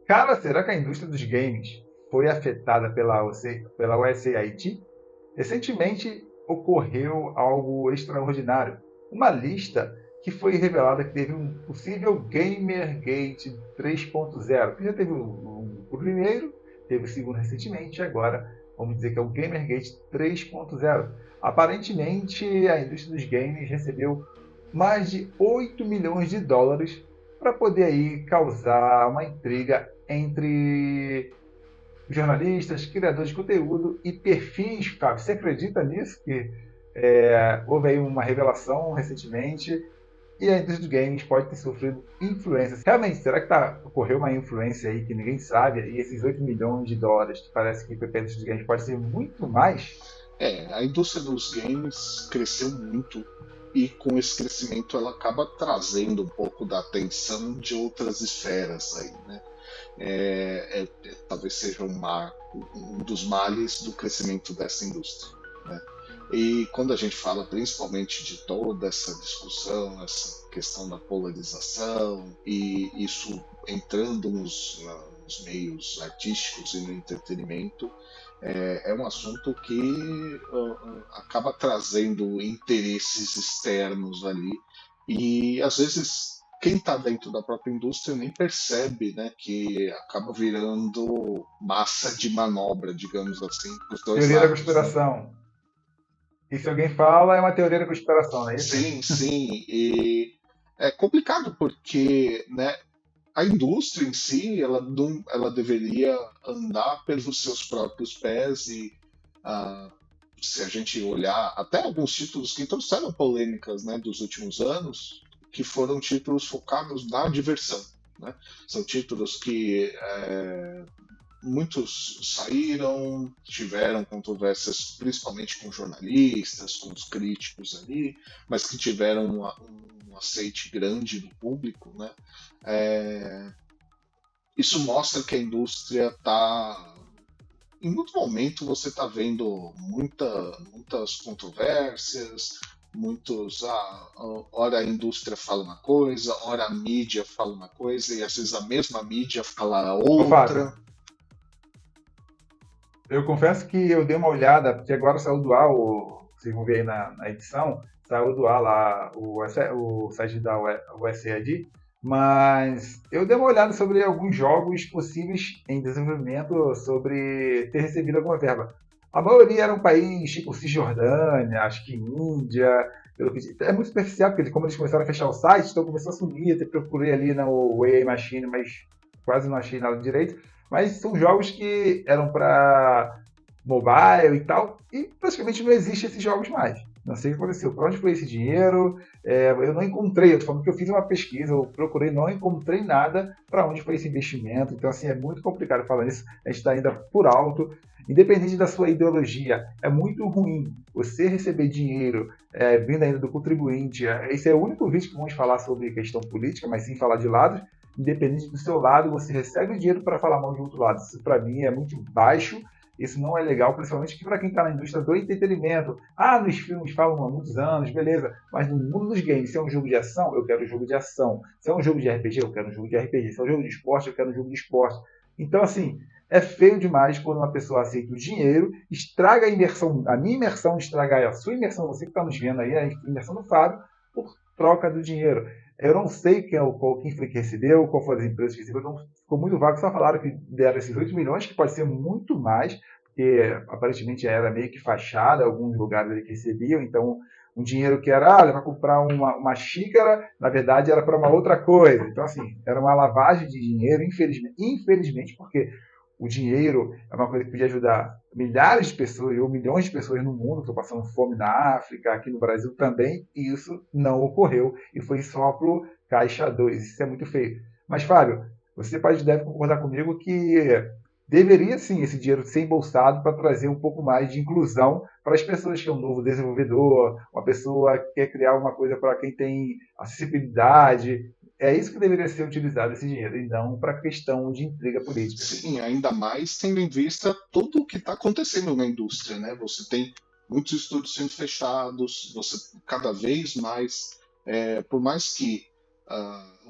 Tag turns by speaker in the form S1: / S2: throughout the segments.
S1: Cara, será que a indústria dos games foi afetada pela USAID? Recentemente ocorreu algo extraordinário. Uma lista que foi revelada que teve um possível Gamergate 3.0, que já teve o primeiro, teve o segundo recentemente, e agora vamos dizer que é o Gamergate 3.0. Aparentemente, a indústria dos games recebeu mais de 8 milhões de dólares para poder aí causar uma intriga entre jornalistas, criadores de conteúdo e perfis, Fábio. Você acredita nisso? Que houve aí uma revelação recentemente e a indústria dos games pode ter sofrido influências. Realmente, será que ocorreu uma influência aí que ninguém sabe? E esses 8 milhões de dólares que parece que foi para a indústria dos games pode ser muito mais?
S2: A indústria dos games cresceu muito e com esse crescimento ela acaba trazendo um pouco da atenção de outras esferas aí, né? Talvez seja um dos males do crescimento dessa indústria, né? E quando a gente fala principalmente de toda essa discussão, essa questão da polarização e isso entrando nos meios artísticos e no entretenimento, é um assunto que acaba trazendo interesses externos ali e às vezes quem está dentro da própria indústria nem percebe, né, que acaba virando massa de manobra, digamos assim, para os dois
S1: Teoria da
S2: lados, né?
S1: conspiração. E se alguém fala, é uma teoria da conspiração, não é isso?
S2: Sim, sim, e é complicado porque, né, a indústria em si, ela deveria andar pelos seus próprios pés e ah, se a gente olhar até alguns títulos que trouxeram polêmicas, né, dos últimos anos, que foram títulos focados na diversão, né? São títulos que muitos saíram, tiveram controvérsias principalmente com jornalistas, com os críticos ali, mas que tiveram um aceite grande do público, né? É, isso mostra que a indústria está. Em muito momento você está vendo muitas controvérsias, muitos. Ora a indústria fala uma coisa, ora a mídia fala uma coisa, e às vezes a mesma mídia fala
S1: Ô, Fábio,
S2: outra.
S1: eu confesso que eu dei uma olhada, porque agora saiu do ar, vocês vão ver aí na edição, saiu do ar lá o site da USAID, mas eu dei uma olhada sobre alguns jogos possíveis em desenvolvimento, sobre ter recebido alguma verba. A maioria era um país tipo Cisjordânia, acho que Índia, é muito superficial, porque como eles começaram a fechar o site, então começou a sumir, até procurei ali no Way Machine, mas quase não achei nada direito. Mas são jogos que eram para mobile e tal, e praticamente não existe esses jogos mais. Não sei o que aconteceu, para onde foi esse dinheiro, eu não encontrei, eu tô falando que eu fiz uma pesquisa, eu procurei, não encontrei nada para onde foi esse investimento, então assim, é muito complicado falar isso, a gente está ainda por alto, independente da sua ideologia, é muito ruim você receber dinheiro vindo ainda do contribuinte, esse é o único vídeo que vamos falar sobre questão política, mas sem falar de lados, independente do seu lado, você recebe dinheiro para falar mal de outro lado. Isso para mim é muito baixo. Isso não é legal, principalmente para quem está na indústria do entretenimento. Ah, nos filmes falam há muitos anos, beleza. Mas no mundo dos games, se é um jogo de ação, eu quero um jogo de ação. Se é um jogo de RPG, eu quero um jogo de RPG. Se é um jogo de esporte, eu quero um jogo de esporte. Então, assim, é feio demais quando uma pessoa aceita o dinheiro, estraga a imersão, a minha imersão, estragar a sua imersão, você que está nos vendo aí, a imersão do Fábio, por troca do dinheiro. Eu não sei quem foi que recebeu, qual foi as empresas que recebeu, então ficou muito vago. Só falaram que deram esses 8 milhões, que pode ser muito mais, porque aparentemente era meio que fachada, alguns lugares ali que recebiam, então um dinheiro que era para comprar uma xícara, na verdade era para uma outra coisa. Então, assim, era uma lavagem de dinheiro, infelizmente, porque o dinheiro é uma coisa que podia ajudar milhares de pessoas ou milhões de pessoas no mundo que estão passando fome na África, aqui no Brasil também, e isso não ocorreu e foi só para o Caixa 2. Isso é muito feio. Mas, Fábio, você deve concordar comigo que deveria sim esse dinheiro ser embolsado para trazer um pouco mais de inclusão para as pessoas que é um novo desenvolvedor, uma pessoa que quer criar uma coisa para quem tem acessibilidade. É isso que deveria ser utilizado esse dinheiro, e não para questão de intriga política.
S2: Sim, ainda mais tendo em vista tudo o que está acontecendo na indústria, né? Você tem muitos estúdios sendo fechados, você cada vez mais, por mais que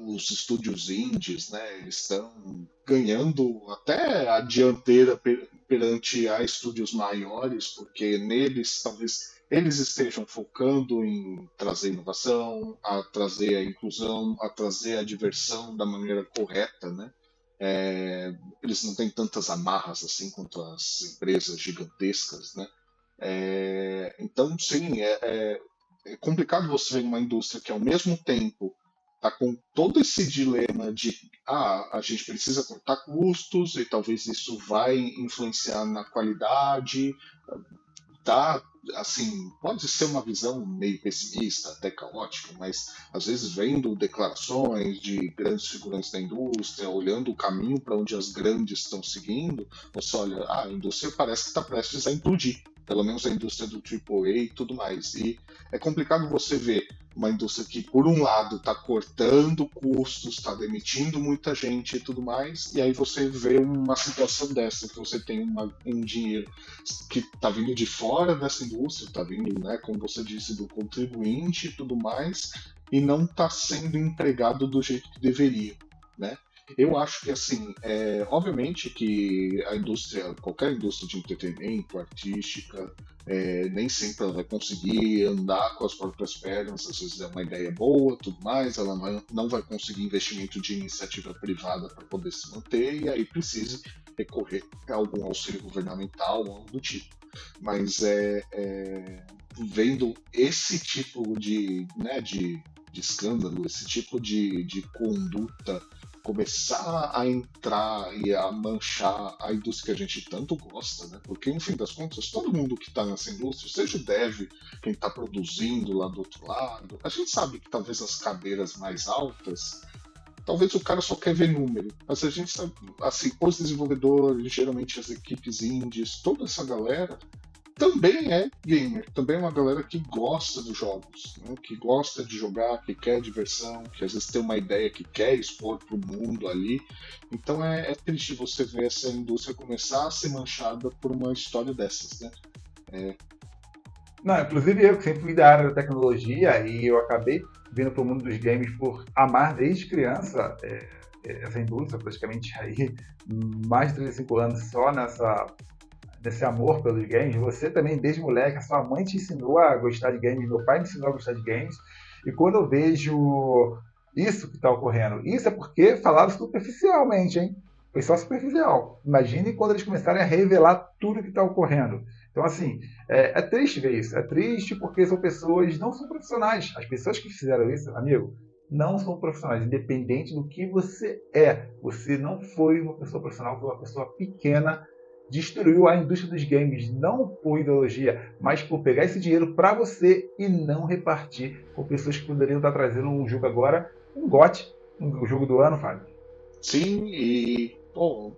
S2: os estúdios indies, né, eles estão ganhando até a dianteira perante a estúdios maiores, porque neles talvez eles estejam focando em trazer inovação, a trazer a inclusão, a trazer a diversão da maneira correta, né? Eles não têm tantas amarras assim quanto as empresas gigantescas, né? Então, sim, é complicado você ver uma indústria que, ao mesmo tempo, está com todo esse dilema de a gente precisa cortar custos e talvez isso vai influenciar na qualidade, tá, assim, pode ser uma visão meio pessimista, até caótica, mas às vezes vendo declarações de grandes figurantes da indústria, olhando o caminho para onde as grandes estão seguindo, você olha, a indústria parece que está prestes a implodir, pelo menos a indústria do AAA e tudo mais. E é complicado você ver uma indústria que, por um lado, está cortando custos, está demitindo muita gente e tudo mais, e aí você vê uma situação dessa, que você tem um dinheiro que está vindo de fora dessa indústria, está vindo, né, como você disse, do contribuinte e tudo mais, e não está sendo empregado do jeito que deveria, né? Eu acho que, assim, obviamente que a indústria, qualquer indústria de entretenimento, artística, nem sempre ela vai conseguir andar com as próprias pernas, às vezes é uma ideia boa, tudo mais, ela não vai conseguir investimento de iniciativa privada para poder se manter, e aí precisa recorrer a algum auxílio governamental ou algo do tipo. Mas vendo esse tipo de escândalo, esse tipo de conduta começar a entrar e a manchar a indústria que a gente tanto gosta, né? Porque, no fim das contas, todo mundo que está nessa indústria, seja o dev, quem está produzindo lá do outro lado, a gente sabe que talvez as cadeiras mais altas, talvez o cara só quer ver número, mas a gente sabe, assim, os desenvolvedores, geralmente as equipes indies, toda essa galera também é gamer, também é uma galera que gosta dos jogos, né? Que gosta de jogar, que quer diversão, que às vezes tem uma ideia que quer expor para o mundo ali. Então é triste você ver essa indústria começar a ser manchada por uma história dessas, né?
S1: Não, inclusive eu que sempre fui da área da tecnologia e eu acabei vindo para o mundo dos games por amar desde criança essa indústria, praticamente aí mais de 35 anos só nesse amor pelos games. Você também, desde moleque, a sua mãe te ensinou a gostar de games, meu pai me ensinou a gostar de games, e quando eu vejo isso que está ocorrendo, isso é porque falaram superficialmente, hein? Foi só superficial. Imagine quando eles começarem a revelar tudo que está ocorrendo. Então, assim, é triste ver isso. É triste porque são pessoas, não são profissionais. As pessoas que fizeram isso, amigo, não são profissionais, independente do que você é. Você não foi uma pessoa profissional, foi uma pessoa pequena, destruiu a indústria dos games, não por ideologia, mas por pegar esse dinheiro para você e não repartir com pessoas que poderiam estar trazendo um jogo agora, um GOT, um jogo do ano, Fábio.
S2: Sim, e, bom,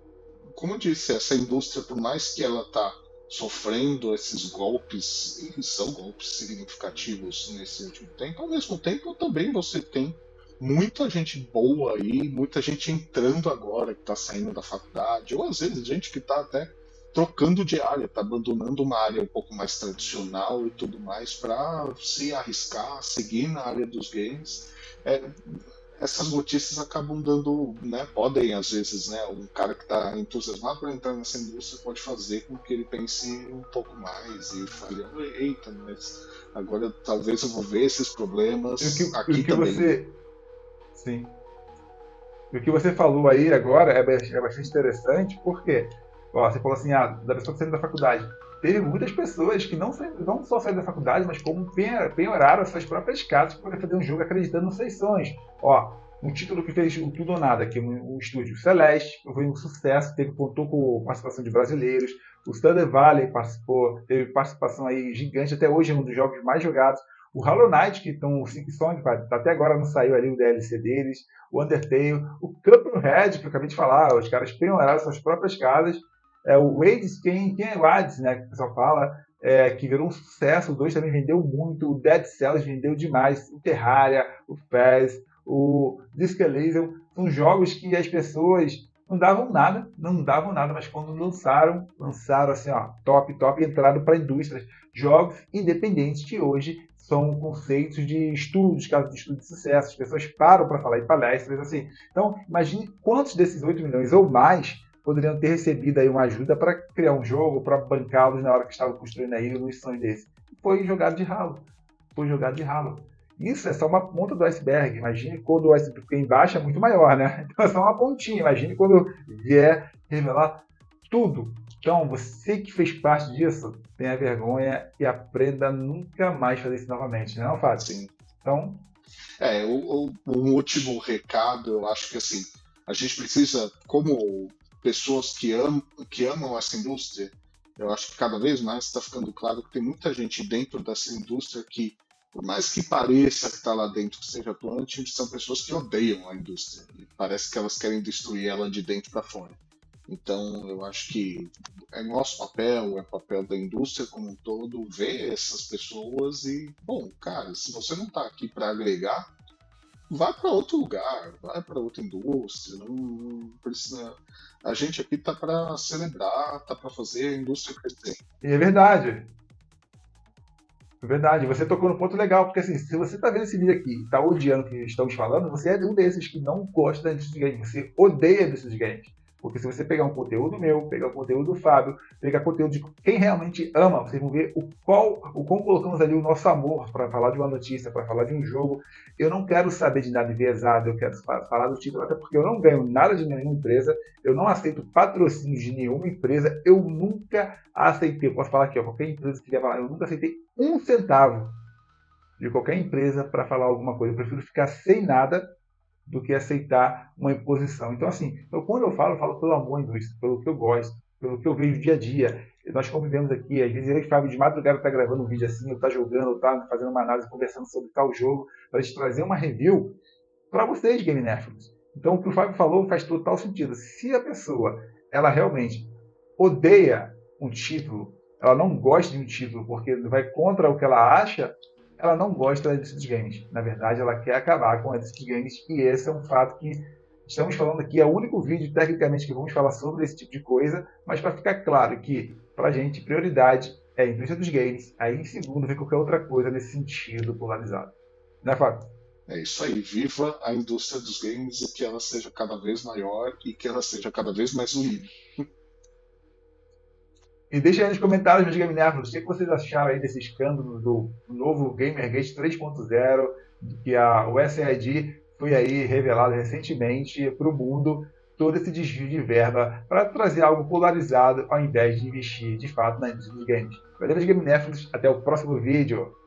S2: como eu disse, essa indústria, por mais que ela está sofrendo esses golpes, e são golpes significativos nesse último tempo, ao mesmo tempo também você tem muita gente boa aí, muita gente entrando agora, que está saindo da faculdade, ou às vezes gente que está até trocando de área, está abandonando uma área um pouco mais tradicional e tudo mais para se arriscar, seguir na área dos games. É, essas notícias acabam dando, né, podem às vezes, né, um cara que está entusiasmado para entrar nessa indústria pode fazer com que ele pense um pouco mais e fale, eita, mas agora talvez eu vou ver esses problemas
S1: O
S2: aqui
S1: que
S2: também, né?
S1: você. Sim. O que você falou aí agora é bastante interessante, porque você falou assim, da pessoa saindo da faculdade. Teve muitas pessoas que não só saíram da faculdade, mas como penhoraram as suas próprias casas para poder fazer um jogo acreditando nos seus sonhos. Um título que fez o Tudo ou Nada, que é um estúdio Celeste, foi um sucesso, contou com participação de brasileiros. O Thunder Valley teve participação aí gigante, até hoje é um dos jogos mais jogados. O Hollow Knight, que estão o Silk Song, até agora não saiu ali o DLC deles. O Undertale, o Cuphead, que eu acabei de falar, os caras penhoraram suas próprias casas. O Hades, quem é o Hades, né, que o pessoal fala, que virou um sucesso. O 2 também vendeu muito. O Dead Cells vendeu demais. O Terraria, o Fez, o Disco Elysium, são jogos que as pessoas não davam nada, mas quando lançaram assim, top, entraram para a indústria. Jogos independentes que hoje são conceitos de estudos, casos de estudo de sucesso. As pessoas param para falar em palestras assim. Então, imagine quantos desses 8 milhões ou mais poderiam ter recebido aí uma ajuda para criar um jogo, para bancá-los na hora que estavam construindo aí os sonhos desse. Foi jogado de ralo. Foi jogado de ralo. Isso é só uma ponta do iceberg. Imagine quando o iceberg, porque embaixo é muito maior, né? Então é só uma pontinha. Imagine quando vier revelar tudo. Então, você que fez parte disso, tenha vergonha e aprenda a nunca mais fazer isso novamente, não é, Fábio?
S2: Sim.
S1: Então,
S2: Um último recado, eu acho que assim, a gente precisa, como pessoas que amam essa indústria, eu acho que cada vez mais está ficando claro que tem muita gente dentro dessa indústria que, por mais que pareça que está lá dentro, que seja atuante, são pessoas que odeiam a indústria. E parece que elas querem destruir ela de dentro para fora. Então, eu acho que é nosso papel, é papel da indústria como um todo, ver essas pessoas e, bom, cara, se você não está aqui para agregar, vai para outro lugar, vai para outra indústria, não precisa. A gente aqui tá para celebrar, tá para fazer a indústria crescer.
S1: e é verdade. É verdade. Você tocou no ponto legal, porque assim, se você está vendo esse vídeo aqui e está odiando o que estamos falando, você é um desses que não gosta da indústria de games. Você odeia a indústria de games. Porque se você pegar um conteúdo meu, pegar o conteúdo do Fábio, pegar conteúdo de quem realmente ama, vocês vão ver o quão colocamos ali o nosso amor para falar de uma notícia, para falar de um jogo. Eu não quero saber de nada enviesado, eu quero falar do título, até porque eu não ganho nada de nenhuma empresa, eu não aceito patrocínio de nenhuma empresa, eu nunca aceitei, eu posso falar aqui, ó, qualquer empresa que quiser falar, eu nunca aceitei um centavo de qualquer empresa para falar alguma coisa. Eu prefiro ficar sem nada do que aceitar uma imposição. Então, assim, quando eu falo pelo amor à indústria, pelo que eu gosto, pelo que eu vejo dia a dia. Nós convivemos aqui, às vezes eu e o Fábio de madrugada está gravando um vídeo assim, ou está jogando, ou está fazendo uma análise, conversando sobre tal jogo, para a gente trazer uma review para vocês, Game Nerds. Então, o que o Fábio falou faz total sentido. Se a pessoa, ela realmente odeia um título, ela não gosta de um título porque vai contra o que ela acha, ela não gosta da indústria dos games. Na verdade, ela quer acabar com a indústria dos games, e esse é um fato que estamos falando aqui. É o único vídeo, tecnicamente, que vamos falar sobre esse tipo de coisa, mas para ficar claro que, para a gente, prioridade é a indústria dos games, aí em segundo vem qualquer outra coisa nesse sentido polarizado. Né, Fábio?
S2: É isso aí, viva a indústria dos games e que ela seja cada vez maior e que ela seja cada vez mais unida.
S1: E deixa aí nos comentários, meus Game Nerds, o que vocês acharam aí desse escândalo do novo Gamergate 3.0, que o SAID foi aí revelado recentemente para o mundo, todo esse desvio de verba para trazer algo polarizado ao invés de investir de fato na indústria dos games. Valeu, meus Game Nerds, até o próximo vídeo.